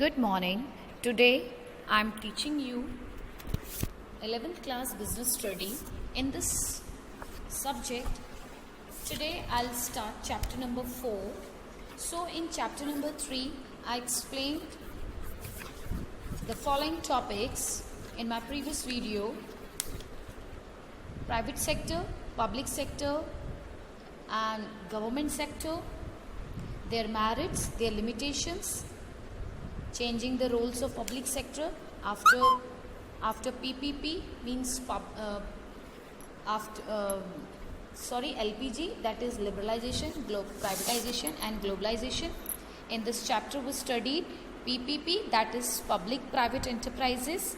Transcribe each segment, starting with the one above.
Good morning. Today I am teaching you 11th class business study. In this subject, today I'll start chapter number 4. So in chapter number 3, I explained the following topics in my previous video: private sector, public sector and government sector, their merits, their limitations, changing the roles of public sector after PPP means LPG, that is liberalization, privatization and globalization. In this chapter we studied PPP, that is public private enterprises,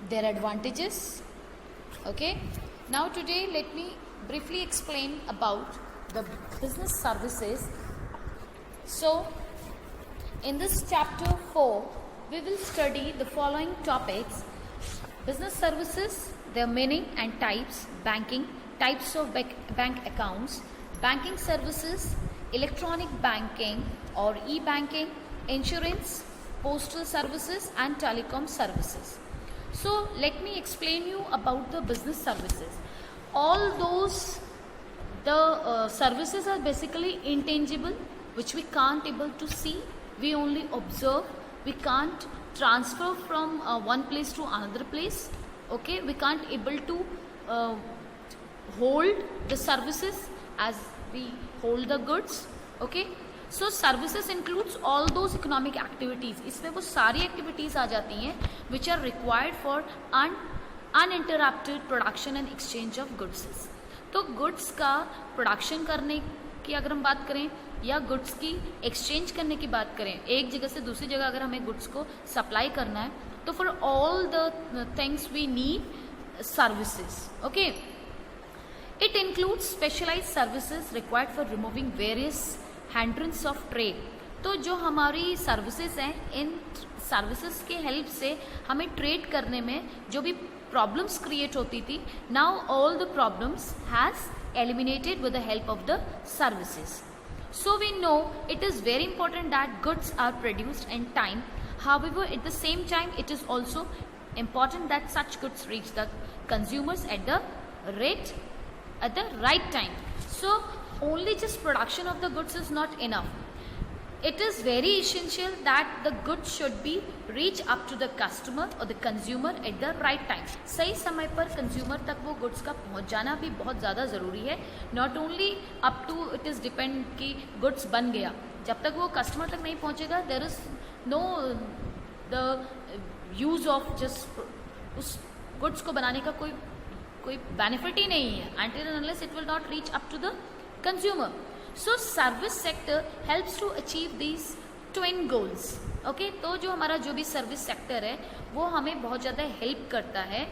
their advantages. Okay, now today let me briefly explain about the business services. So in this chapter 4, we will study the following topics: business services, their meaning and types, banking, types of bank accounts, banking services, electronic banking or e-banking, insurance, postal services and telecom services. So let me explain you about the business services. All those services are basically intangible, which we can't able to see. We only observe. We can't transfer from one place to another place. Okay, we can't able to hold the services as we hold the goods. Okay, so services includes all those economic activities. इसमें वो सारी activities आ जाती हैं which are required for uninterrupted production and exchange of goods. तो goods का production करने की अगर हम बात करें या गुड्स की एक्सचेंज करने की बात करें, एक जगह से दूसरी जगह अगर हमें गुड्स को सप्लाई करना है, तो for all the things we need services. Okay, it includes specialised services required for removing various hindrance of trade. तो जो हमारी सर्विसेज हैं, इन सर्विसेज के हेल्प से हमें ट्रेड करने में जो भी प्रॉब्लम्स क्रिएट होती थी, now all the problems has eliminated with the help of the services. So we know it is very important that goods are produced in time. However, at the same time, it is also important that such goods reach the consumers at the right time. So only just production of the goods is not enough. It is very essential that the goods should be reach up to the customer or the consumer at the right time. सही समय पर consumer तक वो goods का पहुंच जाना भी बहुत ज़्यादा ज़रूरी है. Not only up to it is depend कि गुड्स बन गया, जब तक वो कस्टमर तक नहीं पहुंचेगा there is no the use of just उस गुड्स को बनाने का कोई बेनिफिट ही नहीं है until and unless it will not reach up to the consumer. So service sector helps to achieve these twin goals. Okay, तो जो हमारा जो भी सर्विस सेक्टर है वो हमें बहुत ज़्यादा हेल्प करता है,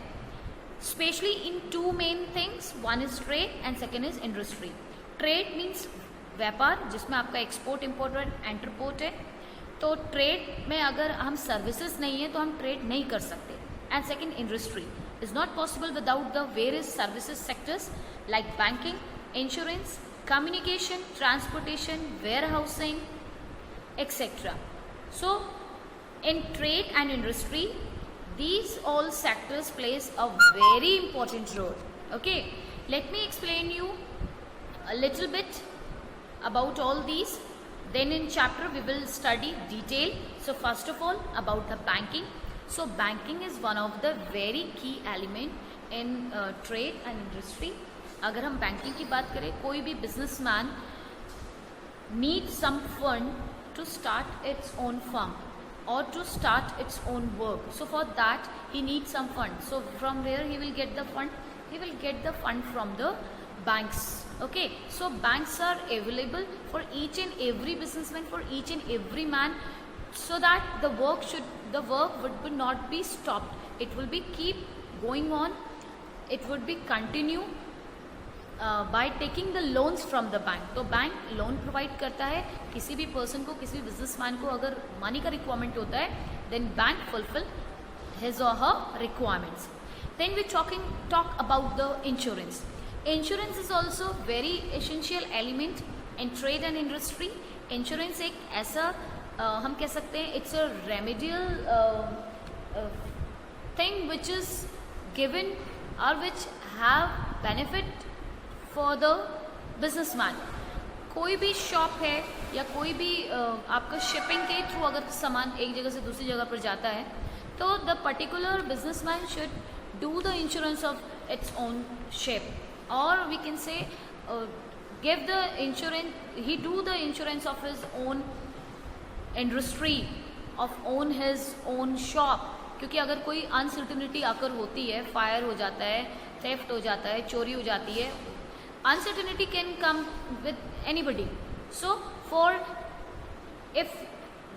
especially in two main things. One is trade and second is industry. Trade means व्यापार, जिसमें आपका एक्सपोर्ट इम्पोर्ट और एंटरपोर्ट है. तो ट्रेड में अगर हम सर्विसेज नहीं है तो हम ट्रेड नहीं कर सकते. And second, industry is not possible without the various services sectors like banking, insurance, communication, transportation, warehousing, etc. So in trade and industry, these all sectors plays a very important role. Okay, let me explain you a little bit about all these. Then in chapter we will study detail. So first of all, about the banking. So banking is one of the very key element in trade and industry. अगर हम banking की बात करें, कोई भी businessman need some fund to start its own firm और to start its own work. So for that he need some fund. So from where he will get the fund? He will get the fund from the banks. Okay, so banks are available for each and every businessman, for each and every man, so that the work would not be stopped. It will be keep going on. It would be continue by taking the loans from the bank. तो bank loan provide करता है किसी भी person को, किसी भी businessman को अगर मनी का रिक्वायरमेंट होता है, देन बैंक फुलफिल हिज और her requirements. Then we talk about the insurance. Insurance is also very essential element in trade and industry. Insurance एक ऐसा हम कह सकते हैं it's a remedial thing which is given और which have benefit for the businessman. कोई भी shop है या कोई भी आपका शिपिंग के थ्रू अगर सामान एक जगह से दूसरी जगह पर जाता है तो the particular businessman should do the insurance of its own ship, और we can say give the insurance, he do the insurance of his own industry, of own his own shop. क्योंकि अगर कोई अनसर्टिनिटी आकर होती है, fire हो जाता है, थेफ्ट हो जाता है, चोरी हो जाती है, uncertainty can come with anybody. So for if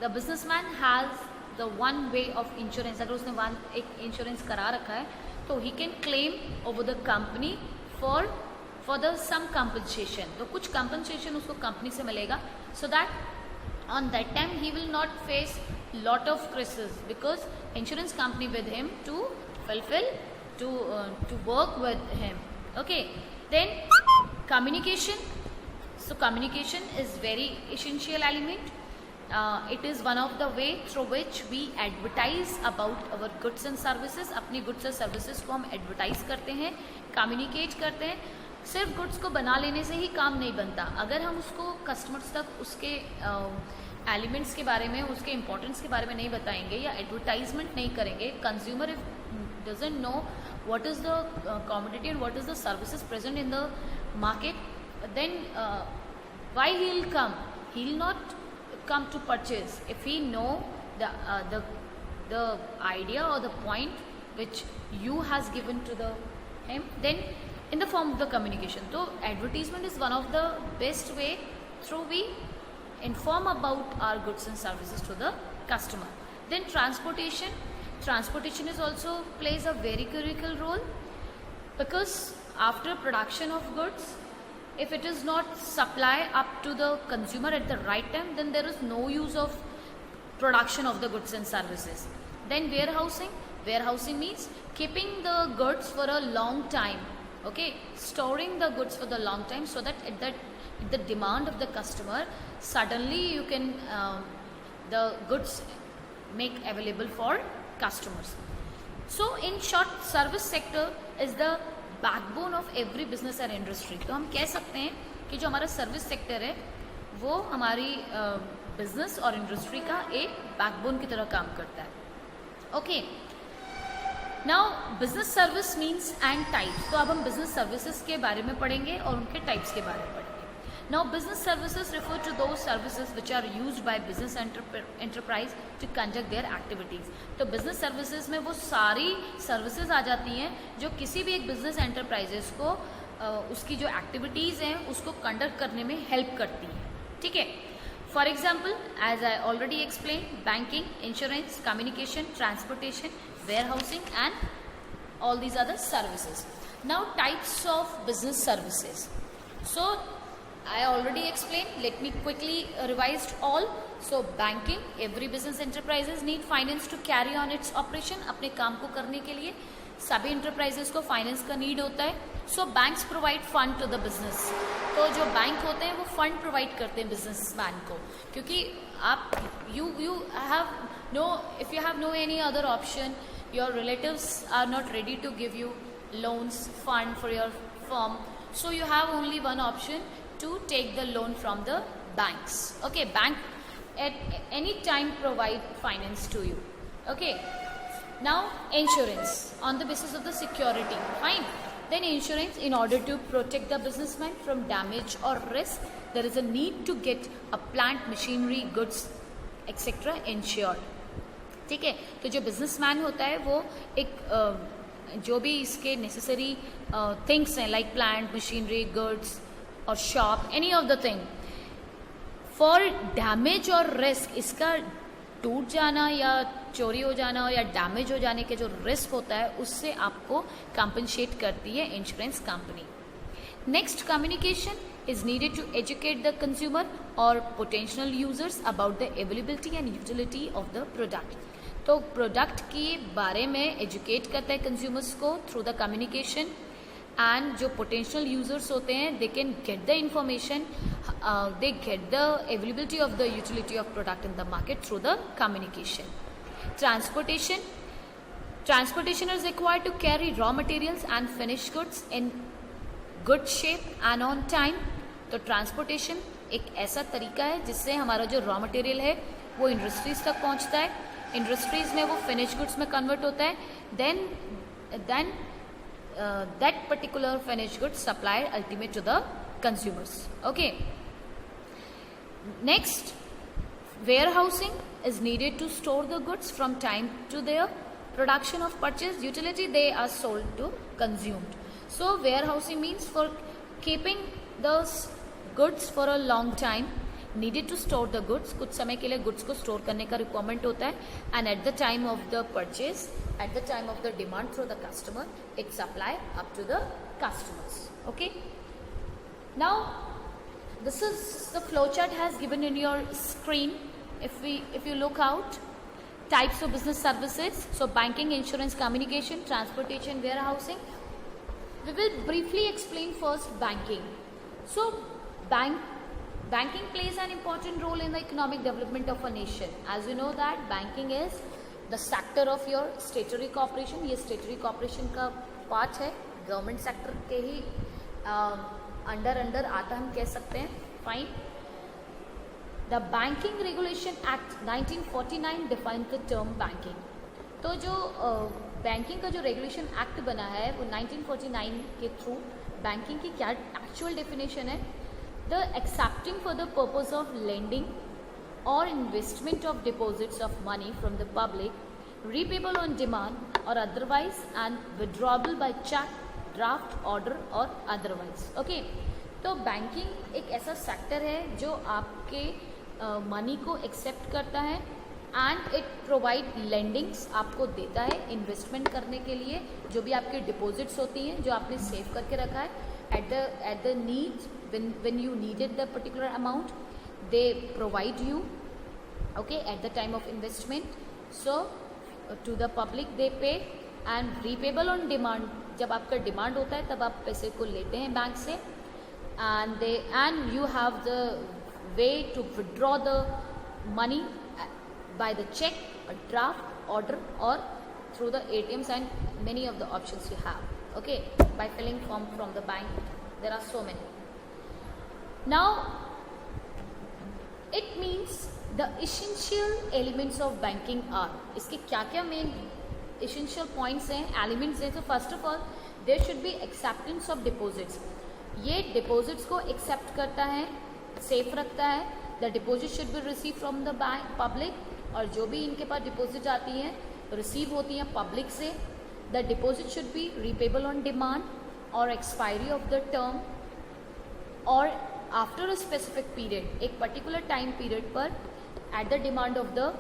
the businessman has the one way of insurance, अगर उसने एक इंश्योरेंस करा रखा है तो he can claim over the company for the some compensation. तो कुछ कंपनसेशन उसको कंपनी से मिलेगा, so that on that time he will not face lot of crisis because insurance company with him to fulfil to work with him. Okay, then communication. So communication is very essential element. It is one of the way through which we advertise about our goods and services. अपनी goods और services को हम advertise करते हैं, communicate करते हैं. सिर्फ goods को बना लेने से ही काम नहीं बनता. अगर हम उसको कस्टमर्स तक उसके एलिमेंट्स के बारे में, उसके इम्पोर्टेंस के बारे में नहीं बताएंगे या एडवर्टाइजमेंट नहीं करेंगे, consumer if doesn't know what is the commodity and what is the services present in the market, then why he will come? He will not come to purchase if he know the idea or the point which you has given to the him, then in the form of the communication. So advertisement is one of the best way through we inform about our goods and services to the customer. Then transportation is also plays a very critical role, because after production of goods, if it is not supply up to the consumer at the right time, then there is no use of production of the goods and services. Then warehousing means keeping the goods for a long time, okay, storing the goods for the long time, so that at the demand of the customer, suddenly you can the goods make available for customers. So in short, service sector is the backbone of every business and industry. तो हम कह सकते हैं कि जो हमारा service sector है वो हमारी बिजनेस और इंडस्ट्री का एक बैकबोन की तरह काम करता है. Okay, now business service means and types. तो अब हम बिजनेस सर्विसेज के बारे में पढ़ेंगे और उनके टाइप्स के बारे में पढ़ेंगे. Now business services refer to those services which are used by business enterprise to conduct their activities. तो business services में वो सारी services आ जाती हैं जो किसी भी एक business enterprises को उसकी जो activities हैं उसको conduct करने में help करती हैं. ठीक है. For example, as I already explained, banking, insurance, communication, transportation, warehousing and all these other services. Now types of business services. So I already explained. Let me quickly revise all. So banking, every business enterprises need finance to carry on its operation. अपने काम को करने के लिए सभी enterprises को finance का need होता है. So banks provide fund to the business. तो जो बैंक होते हैं वो fund provide करते हैं businessman को, क्योंकि आप you have no, if you have no any other option, your relatives are not ready to give you loans, fund for your firm, so you have only one option to take the loan from the banks. Okay, bank at any time provide finance to you. Okay, now insurance on the basis of the security. Fine. Then insurance, in order to protect the businessman from damage or risk, there is a need to get a plant, machinery, goods, etc. insured. ठीक है. तो जो businessman होता है वो एक जो भी इसके नेसेसरी थिंग्स हैं, लाइक प्लांट, मशीनरी, गुड्स और shop, any of the thing, for damage और रिस्क, इसका टूट जाना या चोरी हो जाना या डैमेज हो जाने के जो रिस्क होता है उससे आपको कंपनसेट करती है insurance company. Next, communication is needed to educate the consumer or potential users about the availability and utility of the product. तो प्रोडक्ट के बारे में एजुकेट करता है कंज्यूमर्स को थ्रू द कम्युनिकेशन. एंड जो पोटेंशियल यूजर्स होते हैं they can get the information, they get the availability of the utility of product in the market through the communication. Transportation is required to carry raw materials and finished goods in good shape and on time. तो transportation एक ऐसा तरीका है जिससे हमारा जो raw material है वो इंडस्ट्रीज तक पहुंचता है, इंडस्ट्रीज में वो फिनिश गुड्स में कन्वर्ट होता है, then that particular finish goods supplied ultimate to the consumers. Okay, next, warehousing is needed to store the goods from time to their production of purchase utility they are sold to consumed. So warehousing means for keeping those goods for a long time, needed to store the goods, कुछ समय के लिए goods को store करने का requirement होता है, and at the time of the purchase, at the time of the demand through the customer, it supply up to the customers. Okay, now this is the flowchart has given in your screen. If you look out, types of business services, so banking, insurance, communication, transportation, warehousing. We will briefly explain first banking. So banking plays an important role in the economic development of a nation. As you know that banking is the sector of your statutory corporation. ये statutory corporation का part है, government sector के ही under आता हम कह सकते हैं. Fine. The banking regulation act 1949 define the term banking. तो जो बैंकिंग का जो रेगुलेशन एक्ट बना है वो 1949 के थ्रू बैंकिंग की क्या एक्चुअल डेफिनेशन है? The accepting for the purpose of lending और investment of deposits of money from the public, repayable on demand और otherwise, and withdrawable by cheque, draft, order और अदरवाइज. ओके, तो banking एक ऐसा sector है जो आपके मनी को एक्सेप्ट करता है एंड इट प्रोवाइड लेंडिंग्स, आपको देता है इन्वेस्टमेंट करने के लिए जो भी आपकी डिपॉजिट्स होती हैं जो आपने सेव करके रखा है at the needs when you needed the particular amount they provide you. Okay, at the time of investment, so to the public they pay, and repayable on demand, जब आपका डिमांड होता है तब आप पैसे को लेते हैं बैंक से, and you have the way to withdraw the money by the check, a draft, order, or through the ATMs, and many of the options you have. Okay, by filling form from the bank, there are so many. Now it means the essential elements of banking are, इसके क्या क्या main essential points हैं, elements हैं. तो first of all there should be acceptance of deposits. ये deposits को accept करता है, सेफ रखता है. The deposit should be receive from the bank public, और जो भी इनके पास डिपॉजिट आती हैं रिसीव होती हैं पब्लिक से. The deposit should be repayable on demand और एक्सपायरी ऑफ द टर्म, और आफ्टर अ स्पेसिफिक पीरियड, एक पर्टिकुलर टाइम पीरियड पर at the demand of the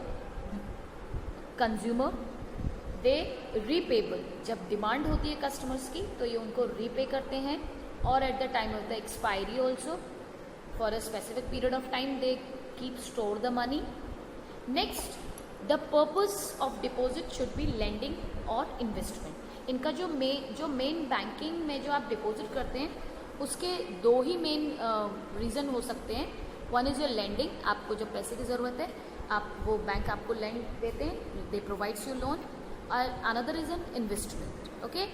consumer they repayable. जब डिमांड होती है कस्टमर्स की तो ये उनको रीपे करते हैं, or at the time of the expiry also for a specific period of time they keep store the money. Next, the purpose of deposit should be lending or investment. इनका जो main banking में जो आप deposit करते हैं उसके दो ही main reason हो सकते हैं. वन इज़ योर लेंडिंग, आपको जब पैसे की ज़रूरत है आप वो बैंक आपको लेंड देते हैं, दे प्रोवाइड्स यू लोन, और another is an investment. Okay,